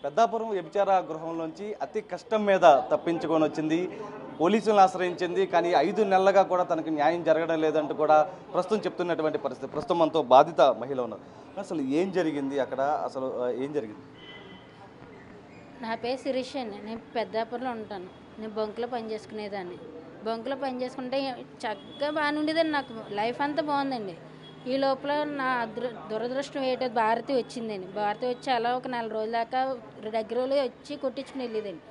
పెద్దాపురం వ్యభిచార గృహంలోంచి అతి కష్టం మీద తప్పించుకొని వచ్చింది. పోలీసులను ఆశ్రయించింది. కానీ 5 నెలలుగా కూడా తనకు న్యాయం జరగడం లేదంటూ కూడా ప్రస్తుతం చెప్తున్నటువంటి పరిస్థితి. ప్రస్తుతం మనతో బాధిత మహిళ ఉన్నారు. అసలు ఏం జరిగింది అక్కడ? అసలు ఏం జరిగింది? నా పేరు శిరీష్ అండి. నేను పెద్దాపురంలో ఉంటాను. నేను బంకులో పని చేసుకునేదాన్ని. బంకులో పని చేసుకుంటే చక్కగా బాగానే ఉండేదండి. నాకు లైఫ్ అంతా బాగుందండి. ఈ లోపల నా దురదృష్టం ఏంటో భారతి వచ్చిందండి. భారతి వచ్చి అలా ఒక 4 రోజుల దాకా దగ్గర వచ్చి కొట్టించుకుని వెళ్ళేదండి.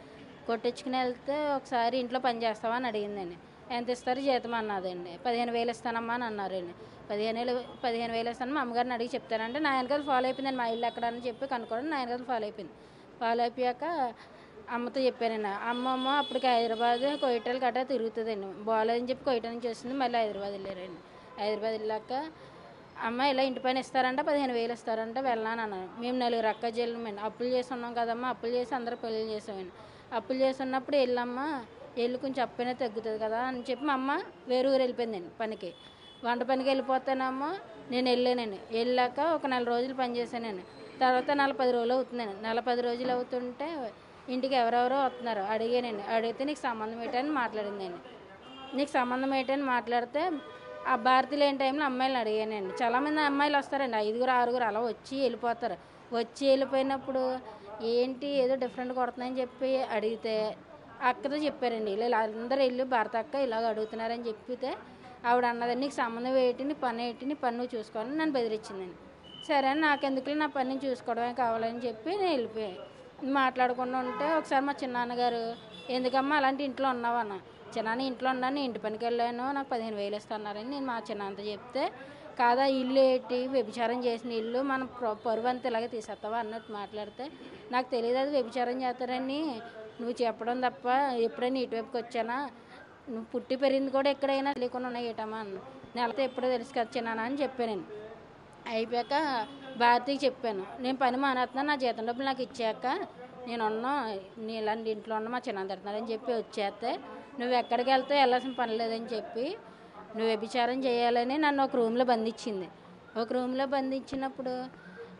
కొట్టించుకుని వెళ్తే ఒకసారి ఇంట్లో పని చేస్తావా అని అడిగిందండి. ఎంత ఇస్తారు జీతం అన్నదండి. 15,000 ఇస్తానమ్మా అని అన్నారండి. 15,000 ఇస్తాను, మా అమ్మగారిని అడిగి చెప్తానంటే నా వెనకాల ఫాలో అయిపోయిందండి. మా ఇల్లు ఎక్కడ అని చెప్పి కనుక్కోవడం నా వెనకాల ఫాలో అయిపోయింది. ఫాలో అయిపోయాక అమ్మతో చెప్పానండి. అమ్మమ్మ అప్పటికి హైదరాబాద్ కొయిటలు గట్రా తిరుగుతుందండి. బాగాలేదని చెప్పి కొయిట నుంచి వస్తుంది. మళ్ళీ హైదరాబాద్ వెళ్ళారండి. హైదరాబాద్ వెళ్ళాక అమ్మ ఇలా ఇంటి పైన ఇస్తారంట, 15,000 ఇస్తారంట, వెళ్ళాను అన్నాను. మేము 4 అక్క చెల్లెమండి. అప్పులు చేసి ఉన్నాం కదమ్మా, అప్పులు చేసి అందరూ పెళ్ళి చేసామండి. అప్పులు చేసి ఉన్నప్పుడు వెళ్ళమ్మా, వెళ్ళి కొంచెం అప్పైనా తగ్గుతుంది కదా అని చెప్పి మా అమ్మ వేరే ఊరు వెళ్ళిపోయిందండి పనికి. వంట పనికి వెళ్ళిపోతానమ్మా నేను వెళ్ళానండి. వెళ్ళాక ఒక 4 రోజులు పని చేశానండి. తర్వాత 10 రోజులు అవుతుందండి. 10 రోజులు అవుతుంటే ఇంటికి ఎవరెవరో వస్తున్నారు. అడిగానండి. అడిగితే నీకు సంబంధం ఏంటని మాట్లాడిందండి. నీకు సంబంధం ఏంటని మాట్లాడితే ఆ భారతి లేని టైంలో అమ్మాయిలను అడిగానండి. చాలామంది అమ్మాయిలు వస్తారండి, 5, 6 అలా వచ్చి వెళ్ళిపోతారు. వచ్చి వెళ్ళిపోయినప్పుడు ఏంటి ఏదో డిఫరెంట్ కొడుతున్నాయని చెప్పి అడిగితే అక్కతో చెప్పారండి. ఇలా అందరూ వెళ్ళి భారత అక్క ఇలాగ అడుగుతున్నారని చెప్పితే ఆవిడ అన్నదండి, నీకు సంబంధం ఏంటి, నీ పని ఏంటి, నీ పని నువ్వు చూసుకోవాలని నన్ను బెదిరించిందండి. సరే అని నాకెందుకు నా పని చూసుకోవడమే కావాలని చెప్పి నేను వెళ్ళిపోయాను. మాట్లాడుకుండా ఉంటే ఒకసారి మా చిన్నాన్నగారు, ఎందుకమ్మా అలాంటి ఇంట్లో ఉన్నావన్న. చిన్నాన్న ఇంట్లో ఉన్నాను, ఇంటి పనికి వెళ్ళాను, నాకు 15,000 ఇస్తున్నారని నేను మా చిన్నాన్నతో చెప్తే, కాదా ఇల్లు ఏంటి, వ్యభిచారం చేసిన ఇల్లు మనం పరువు అంతా ఇలాగే తీసేస్తావా అన్నట్టు మాట్లాడితే, నాకు తెలియదు అది వ్యభిచారం చేస్తారని నువ్వు చెప్పడం తప్ప ఎప్పుడైనా ఇటువైపుకి వచ్చానా, నువ్వు పుట్టి పెరిగింది కూడా ఎక్కడైనా లేకుండా ఉన్నాయి ఏటమ్మా అన్న. నెలతో ఎప్పుడో తెలుసు కదా చిన్నాన్న అని చెప్పాను. అయిపోయాక భారతికి చెప్పాను, నేను పని మానేస్తున్నాను, నా జీతం డబ్బులు నాకు ఇచ్చాక నేను ఉన్నా, నేను ఇలాంటి ఇంట్లో ఉన్నా, మా చిన్న తిడుతున్నారని చెప్పి వచ్చేస్తే నువ్వు ఎక్కడికి వెళ్తావు, వెళ్ళాల్సిన పని లేదని చెప్పి నువ్వు వ్యభిచారం చేయాలని నన్ను ఒక రూమ్లో బంధించింది. ఒక రూమ్లో బంధించినప్పుడు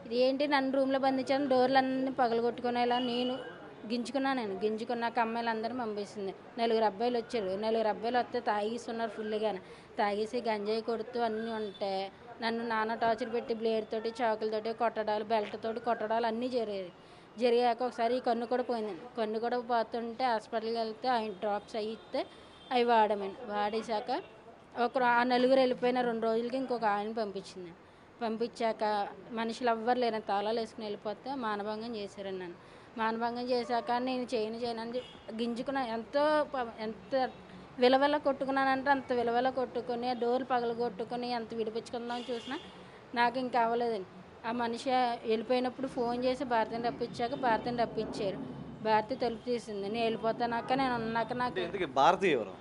ఇది ఏంటి నన్ను రూమ్లో బంధించాను, డోర్లన్నీ పగలగొట్టుకునేలా నేను గింజుకున్నాను. గింజుకున్నాక అమ్మాయిలు అందరూ పంపిస్తుంది. 4 అబ్బాయిలు వచ్చారు. 4 అబ్బాయిలు వస్తే తాగేస్తున్నారు ఫుల్గానే. తాగేసి గంజాయి కొడుతూ అన్నీ ఉంటే నన్ను నాన్న టార్చర్ పెట్టి బ్లేడ్ తోటి, చాకులతోటి కొట్టడాలు, బెల్ట్ తోటి కొట్టడాలు అన్నీ జరిగాక ఒకసారి ఈ కన్ను కూడా పోయిందండి. కన్ను కూడా పోతుంటే హాస్పిటల్కి వెళ్తే ఆయన డ్రాప్స్ అవి ఇస్తే అవి వాడామండి. వాడేశాక ఆ 4 వెళ్ళిపోయిన 2 రోజులకి ఇంకొక ఆయన పంపించింది. పంపించాక మనుషులు ఎవ్వరు లేరు, తాళాలు వేసుకుని వెళ్ళిపోతే మానభంగం చేశారండి నన్ను. మానభంగం చేశాక నేను చేయను గింజుకున్నా. ఎంత విలవెల కొట్టుకున్నానంటే అంత విలవెల కొట్టుకొని డోర్లు పగలు కొట్టుకొని ఎంత విడిపించుకుందామని చూసినా నాకు ఇంకా అవ్వలేదండి. ఆ మనిషి వెళ్ళిపోయినప్పుడు ఫోన్ చేసి భారతిని రప్పించాక భారతిని రప్పించారు. భారతి తలుపు తీసింది. నేను వెళ్ళిపోతానాక నేను ఉన్నాక నాకు భారతి ఎవరు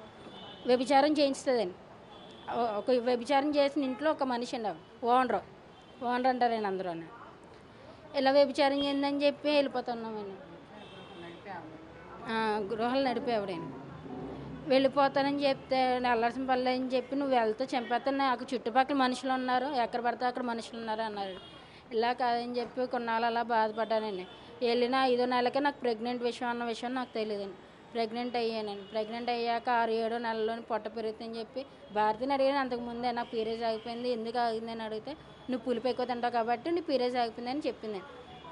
వ్యభిచారం చేయించుతుందండి. ఒక వ్యభిచారం చేసిన ఇంట్లో ఒక మనిషి అండి, ఓనర్ అంటారండి అందరూ. ఇలా వ్యభిచారం చేయిందని చెప్పి వెళ్ళిపోతున్నామని గృహాలు నడిపేవాడని వెళ్ళిపోతానని చెప్తే వెళ్ళాల్సిన పనులు అని చెప్పి నువ్వు వెళ్తే చంపేస్తాను, నాకు చుట్టుపక్కల మనుషులు ఉన్నారు, ఎక్కడ పడితే అక్కడ మనుషులు ఉన్నారు అన్నారు. ఇలా కాదని చెప్పి కొన్నాళ్ళు అలా బాధపడ్డానండి. వెళ్ళిన 5వ నెలకే నాకు ప్రెగ్నెంట్ అన్న విషయం నాకు తెలియదండి. ప్రెగ్నెంట్ అయ్యానండి. ప్రెగ్నెంట్ అయ్యాక 6-7 నెలల్లోని పొట్ట పెరుగుతుందని చెప్పి భారతిని అడిగాను. అంతకుముందే నాకు పీరియడ్స్ ఆగిపోయింది, ఎందుకు ఆగిందని అడిగితే నువ్వు పులుపు ఎక్కువ తింటావు కాబట్టి నీ పీరియడ్స్ ఆగిపోయిందని చెప్పింది.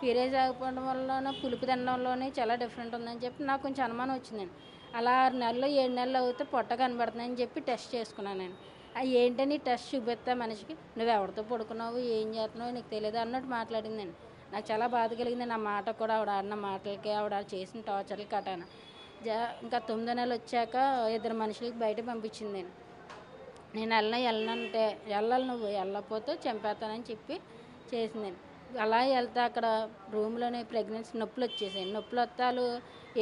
పీరియడ్స్ ఆగిపోవడం వల్ల పులుపు తినడంలోనే చాలా డిఫరెంట్ ఉందని చెప్పి నాకు కొంచెం అనుమానం వచ్చిందండి. అలా 6 నెలలు 7 నెలలు అవుతే పొట్ట కనబడుతుందని చెప్పి టెస్ట్ చేసుకున్నాను. అది ఏంటని టెస్ట్ చూపిస్తా మనిషికి, నువ్వు ఎవరితో పడుకున్నావు, ఏం చేస్తున్నావు నీకు తెలియదు అన్నట్టు మాట్లాడిందండి. నాకు చాలా బాధ కలిగింది. నా మాట కూడా ఆవిడ అన్న మాటలకి, ఆవిడ చేసిన టార్చర్లు కట్టాను. ఇంకా 9వ నెల వచ్చాక 2 మనుషులకి బయట పంపించిందండి. నేను వెళ్ళనంటే వెళ్ళాలి, నువ్వు వెళ్ళకపోతే చంపేస్తానని చెప్పి చేసిందండి. అలా వెళ్తే అక్కడ రూమ్లోనే ప్రెగ్నెన్సీ నొప్పులు వచ్చేసాయండి. నొప్పులు వస్తాలు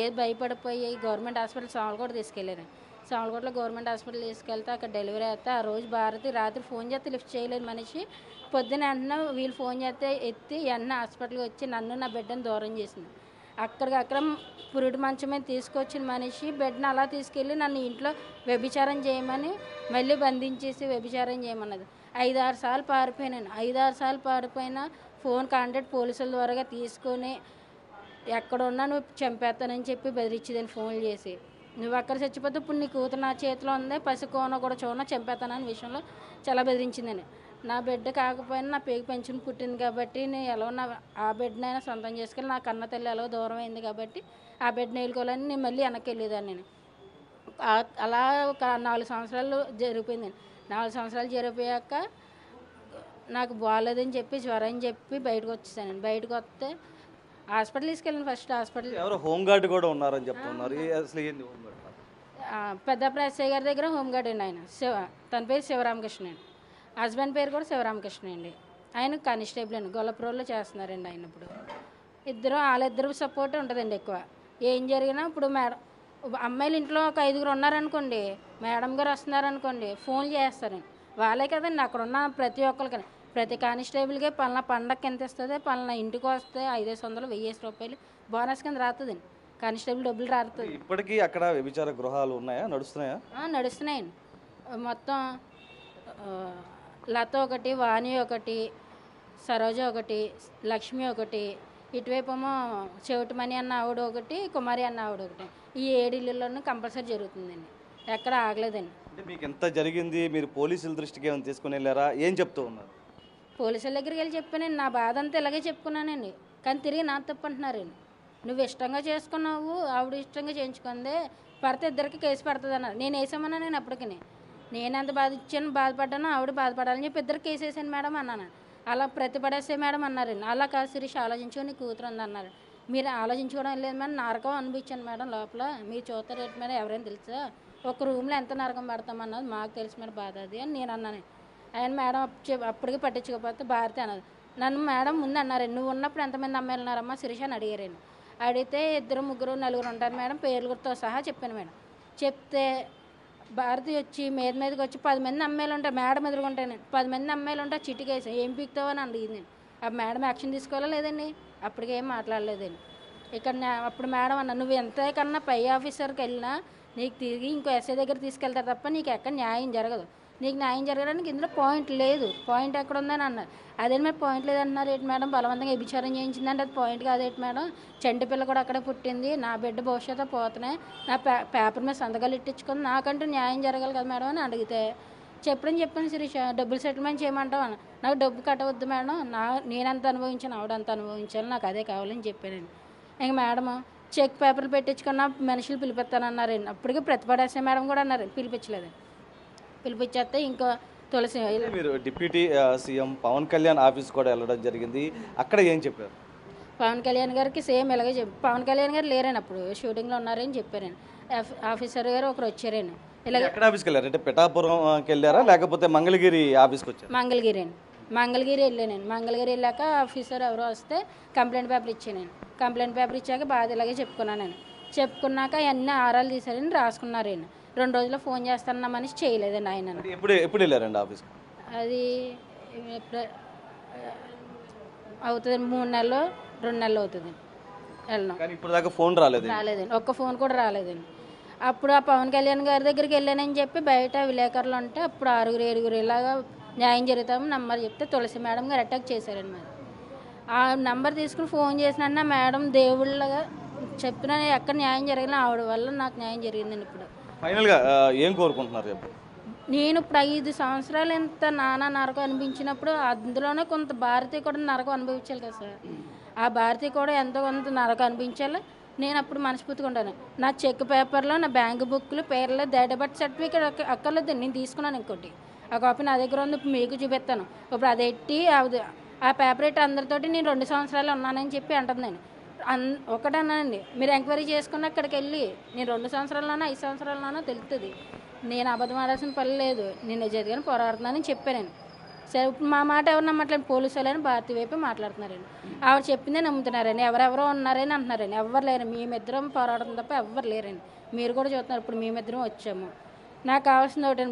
ఏది భయపడిపోయి గవర్నమెంట్ హాస్పిటల్ సామలకోట తీసుకెళ్ళారు. సామలకోటలో గవర్నమెంట్ హాస్పిటల్ తీసుకెళ్తే అక్కడ డెలివరీ అయితే ఆ రోజు భారతి రాత్రి ఫోన్ చేస్తే లిఫ్ట్ చేయలేని మనిషి పొద్దున వెంటనే వీళ్ళు ఫోన్ చేస్తే ఎత్తి వెంటనే హాస్పిటల్కి వచ్చి నన్ను నా బిడ్డను దూరం చేసింది. అక్కడికక్కడ పురుడు మంచం మీద తీసుకొచ్చిన మనిషి బిడ్డను అలా తీసుకెళ్ళి నన్ను ఇంట్లో వ్యభిచారం చేయమని మళ్ళీ బంధించేసి వ్యభిచారం చేయమన్నది. 5-6 సార్లు పారిపోయానండి. 5-6 సార్లు పారిపోయినా ఫోన్ కాంటాక్ట్ పోలీసుల ద్వారా తీసుకొని ఎక్కడ ఉన్నా నువ్వు చంపేస్తానని చెప్పి బెదిరించేదాన్ని ఫోన్ చేసి. నువ్వు అక్కడ చచ్చిపోతే ఇప్పుడు నీ కూతురు నా చేతిలో ఉంది, పసికోన కూడా చూడ చంపేస్తానని విషయంలో చాలా బెదిరించిందని. నా బిడ్డ కాకపోయినా నా పేగు పెంచుని పుట్టింది కాబట్టి నేను ఎలా నా ఆ బిడ్డనైనా సొంతం చేసుకెళ్ళి నా కన్న తల్లి ఎలా దూరం అయింది కాబట్టి ఆ బిడ్డను వేలుకోవాలని నేను మళ్ళీ వెనక్కి వెళ్ళేదాన్ని. నేను అలా ఒక 4 సంవత్సరాలు జరిగిపోయింది. 4 సంవత్సరాలు జరిగిపోయాక నాకు బాగాలేదని చెప్పి జ్వరం చెప్పి బయటకు వచ్చేసాను. బయటకు వస్తే హాస్పిటల్ తీసుకెళ్ళాను. ఫస్ట్ హాస్పిటల్ ఎవరో హోంగార్డ్ కూడా ఉన్నారని చెప్తున్నారు. అసలు ఏంది హోంగార్డ్? పెద్దప్పుడు ఎస్ఐ గారి దగ్గర హోంగార్డ్ అండి ఆయన. తన పేరు శివరామకృష్ణ అండి. హస్బెండ్ పేరు కూడా శివరామకృష్ణ అండి. ఆయన కానిస్టేబుల్ అండి, గొల్లపురంలో చేస్తున్నారండి ఆయన. ఇప్పుడు వాళ్ళిద్దరు సపోర్ట్ ఉంటుందండి ఎక్కువ. ఏం జరిగినా ఇప్పుడు మేడం అమ్మాయిలు ఇంట్లో ఒక 5గురు ఉన్నారనుకోండి, మేడం గారు వస్తున్నారనుకోండి ఫోన్ చేస్తారండి. వాళ్ళే కదండి అక్కడ ఉన్న ప్రతి ఒక్కరికి, ప్రతి కానిస్టేబుల్కి పలానా పండగకి ఎంత ఇస్తుంది, పలానా ఇంటికి వస్తే 500 1000 రూపాయలు బోనస్ కింద రాస్తుందండి. కానిస్టేబుల్ డబ్బులు రాస్తుంది. ఇప్పటికీ అక్కడ వ్యభిచార గృహాలు ఉన్నాయా, నడుస్తున్నాయా? నడుస్తున్నాయండి. మొత్తం లత ఒకటి, వాణి ఒకటి, సరోజ ఒకటి, లక్ష్మి ఒకటి, ఇటువైపు ఏమో చెవిటిమణి అన్న ఆవిడ ఒకటి, కుమారి అన్న ఆవిడ ఒకటి. ఈ 7 ఇళ్ళల్లోనూ కంపల్సరీ జరుగుతుందండి, ఎక్కడ ఆగలేదండి. అంటే మీకు ఎంత జరిగింది, మీరు పోలీసుల దృష్టికి ఏమైనా తీసుకుని వెళ్ళారా, ఏం చెప్తూ ఉన్నారు? పోలీసుల దగ్గరికి వెళ్ళి చెప్పానండి. నా బాధ అంతా ఇలాగే చెప్పుకున్నానండి. కానీ తిరిగి నా తప్పు అంటున్నారండి. నువ్వు ఇష్టంగా చేసుకున్నావు, ఆవిడ ఇష్టంగా చేయించుకుంది, పడితే ఇద్దరికి కేసు పడుతుంది అన్నారు. నేను వేసామన్నా నేను అప్పటికి నేను ఎంత బాధ ఇచ్చాను, బాధపడ్డానో ఆవిడ బాధపడాలని చెప్పి ఇద్దరు కేసు వేసాను మేడం అన్నాను. అలా ప్రతిపడేసే మేడం అన్నారండి. అలా కాదు శిరీష్, ఆలోచించుకొని కూతురు ఉంది అన్నారు. మీరు ఆలోచించుకోవడం లేదు మేడం, నరకం అనిపించాను మేడం లోపల. మీరు చూస్తారు రేటు మీద ఎవరైనా తెలుసా, ఒక రూమ్లో ఎంత నరకం పడతామన్నది మాకు తెలిసి మేడం బాధ అది అని నేను అన్నాను. ఆయన మేడం అప్పటికి పట్టించుకోకపోతే భారతి అన్నది. నన్ను మేడం ముందు అన్నారండి, నువ్వు ఉన్నప్పుడు ఎంతమంది అమ్మాయిలు ఉన్నారమ్మా శిరీష్ అని అడిగారండి. అడిగితే 2 3 4 ఉంటారు మేడం, పేర్లతో సహా చెప్పాను మేడం. చెప్తే భారతి వచ్చి మీదకి వచ్చి 10 మంది అమ్మాయిలు ఉంటారు మేడం ఎదురుకుంటాను. 10 మంది అమ్మాయిలు ఉంటారు, చిటికేసి ఏం పీకుతావు అని అడిగింది. ఆ మేడం యాక్షన్ తీసుకోవాలా లేదండి, అప్పటికేం మాట్లాడలేదండి. ఇక్కడ అప్పుడు మేడం అన్న, నువ్వు ఎంతకన్నా పై ఆఫీసర్కి వెళ్ళినా నీకు తిరిగి ఇంకో ఎస్ఐ దగ్గర తీసుకెళ్తారు తప్ప నీకు ఎక్కడ న్యాయం జరగదు. నీకు న్యాయం జరగడానికి ఇందులో పాయింట్ లేదు, పాయింట్ ఎక్కడ ఉందని అన్నారు. అదే మరి పాయింట్ లేదన్నారు ఏంటి మేడం, బలవంతంగా వ్యభిచారం చేయించిందంటే అది పాయింట్ కాదేంటి మేడం, చంటి పిల్ల కూడా అక్కడే పుట్టింది, నా బిడ్డ భవిష్యత్తు పోతున్నాయి, నా పేపర్ మీద సంతకాలు ఇట్టించుకుంది, నాకంటూ న్యాయం జరగాలి కదా మేడం అని అడిగితే చెప్పాను శిరీష, డబ్బులు సెటిల్మెంట్ చేయమంటావు అన్న. నాకు డబ్బు కట్టవద్దు మేడం, నేనంత అనుభవించాను ఆవిడంత అనుభవించాను, నాకు అదే కావాలని చెప్పానండి. ఇంక మేడం చెక్ పేపర్లు పెట్టించుకున్న మనుషులు పిలిపిస్తానన్నారండి. అప్పటికే ప్రతిపడేసే మేడం కూడా అన్నారు, పిలిపించలేదు. పిలిపించేస్తే ఇంకా తులసి. మీరు deputy CM Pawan Kalyan office కూడా వెళ్ళడం జరిగింది, అక్కడ ఏం చెప్పారు? పవన్ కళ్యాణ్ గారికి సేమ్ ఇలాగే పవన్ కళ్యాణ్ గారు లేరని అప్పుడు షూటింగ్లో ఉన్నారని చెప్పారండి. ఆఫీసర్ గారు ఒకరు వచ్చారండి. ఇలాగే ఎక్కడ ఆఫీస్కి వెళ్ళారు, అంటే పిఠాపురంకి వెళ్ళారా లేకపోతే మంగళగిరి ఆఫీస్కి వచ్చారు? మంగళగిరి అండి, మంగళగిరి వెళ్ళానండి. మంగళగిరి వెళ్ళాక ఆఫీసర్ ఎవరో వస్తే కంప్లైంట్ పేపర్ ఇచ్చానండి. కంప్లైంట్ పేపర్ ఇచ్చాక బాధ ఇలాగే చెప్పుకున్నానండి. చెప్పుకున్నాక అన్ని ఆరాలు తీసారని రాసుకున్నారండి. 2 రోజుల్లో ఫోన్ చేస్తానన్న మనిషి చేయలేదండి ఆయన. ఎప్పుడు వెళ్ళారండి ఆఫీస్కి? అది అవుతుంది 3 నెలలు 2 నెలలు అవుతుంది వెళ్ళను. ఇప్పుడు దాకా ఫోన్ రాలేదండి, ఒక్క ఫోన్ కూడా రాలేదండి. అప్పుడు ఆ పవన్ కళ్యాణ్ గారి దగ్గరికి వెళ్ళానని చెప్పి బయట విలేకరులు ఉంటే అప్పుడు 6 7 ఇలాగా న్యాయం జరుగుతాము నంబర్ చెప్తే తులసి మేడం గారు అటాక్ చేశారండి. మరి ఆ నంబర్ తీసుకుని ఫోన్ చేసిన మేడం దేవుళ్ళగా చెప్పిన ఎక్కడ న్యాయం జరిగినా ఆవిడ వల్ల నాకు న్యాయం జరిగిందండి. ఇప్పుడు ఫైనల్గా ఏం కోరుకుంటున్నారు? నేను ఇప్పుడు 5 సంవత్సరాలు ఎంత నానా నరకం అనిపించినప్పుడు అందులోనే కొంత భారతీయ కూడా నరకం అనుభవించాలి కదా సార్. ఆ భారతీయ కూడా ఎంతో కొంత నరకం అనిపించాలి. నేను అప్పుడు మనస్ఫూర్తిగా ఉంటాను. నా చెక్ పేపర్లో నా బ్యాంక్ బుక్లు పేర్లో డేట్ ఆఫ్ బర్త్ సర్టిఫికేట్ అక్కర్లేదు, నేను తీసుకున్నాను. ఇంకోటి ఆ కాపీ నా దగ్గర ఉంది, మీకు చూపిస్తాను. ఇప్పుడు అది ఎట్టి ఆ పేపర్ ఎట్టి అందరితోటి నేను 2 సంవత్సరాలు ఉన్నానని చెప్పి అంటుందండి. ఒకటన్నానండి, మీరు ఎంక్వైరీ చేసుకున్న అక్కడికి వెళ్ళి నేను 2 సంవత్సరాలన్నా 5 సంవత్సరాలన్నా తెలుస్తుంది. నేను అబద్ధం ఆడాల్సిన పని లేదు, నేను నిజంగానే పోరాడుతున్నానని చెప్పానండి. సరే ఇప్పుడు మా మాట ఎవరు నమ్మట్లేదు, పోలీసు వాళ్ళని భారతీయ వైపు మాట్లాడుతున్నారండి. ఆవిడ చెప్పిందే నమ్ముతున్నారండి. ఎవరెవరో ఉన్నారని అంటున్నారండి. ఎవ్వరు లేరండి, మేమిద్దరం పోరాడుతుంది తప్ప ఎవ్వరు లేరండి. మీరు కూడా చూస్తున్నారు, ఇప్పుడు మేమిద్దరం వచ్చాము. నాకు కావాల్సింది ఒకటి,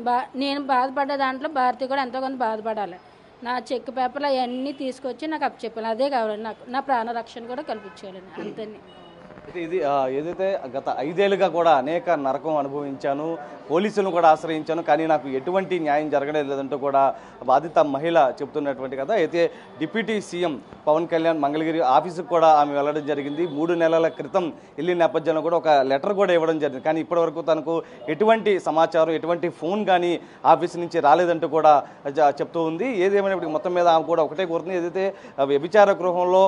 నేను బాధపడ్డ దాంట్లో భారతీయ కూడా ఎంతో కొంత బాధపడాలి. నా చెక్ పేపర్లు అవన్నీ తీసుకొచ్చి నాకు అప్పు చెప్పాను, అదే కావాలండి. నాకు నా ప్రాణ రక్షణ కూడా కల్పించాలండి, అంతే. అయితే ఇది ఏదైతే గత 5 ఏళ్ళుగా కూడా అనేక నరకం అనుభవించాను, పోలీసులను కూడా ఆశ్రయించాను, కానీ నాకు ఎటువంటి న్యాయం జరగడం లేదంటూ కూడా బాధిత మహిళ చెప్తున్నటువంటి కదా. అయితే డిప్యూటీ సీఎం పవన్ కళ్యాణ్ మంగళగిరి ఆఫీసుకు కూడా ఆమె వెళ్ళడం జరిగింది. 3 నెలల క్రితం వెళ్ళిన నేపథ్యంలో కూడా ఒక లెటర్ కూడా ఇవ్వడం జరిగింది. కానీ ఇప్పటివరకు తనకు ఎటువంటి సమాచారం, ఎటువంటి ఫోన్ కానీ ఆఫీస్ నుంచి రాలేదంటూ కూడా చెప్తూ ఉంది. ఏదేమైనప్పటికీ మొత్తం మీద ఆమె కూడా ఒకటే కోరుతుంది, ఏదైతే వ్యభిచార గృహంలో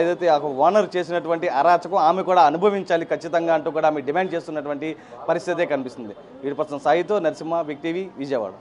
ఏదైతే ఓనర్ చేసినటువంటి అరాచకం ఆమె కూడా అనుభవించాలి ఖచ్చితంగా అంటూ కూడా ఆమె డిమాండ్ చేస్తున్నటువంటి పరిస్థితే కనిపిస్తుంది. 100% సాయితో నరసింహ, బిగ్ టీవీ, విజయవాడ.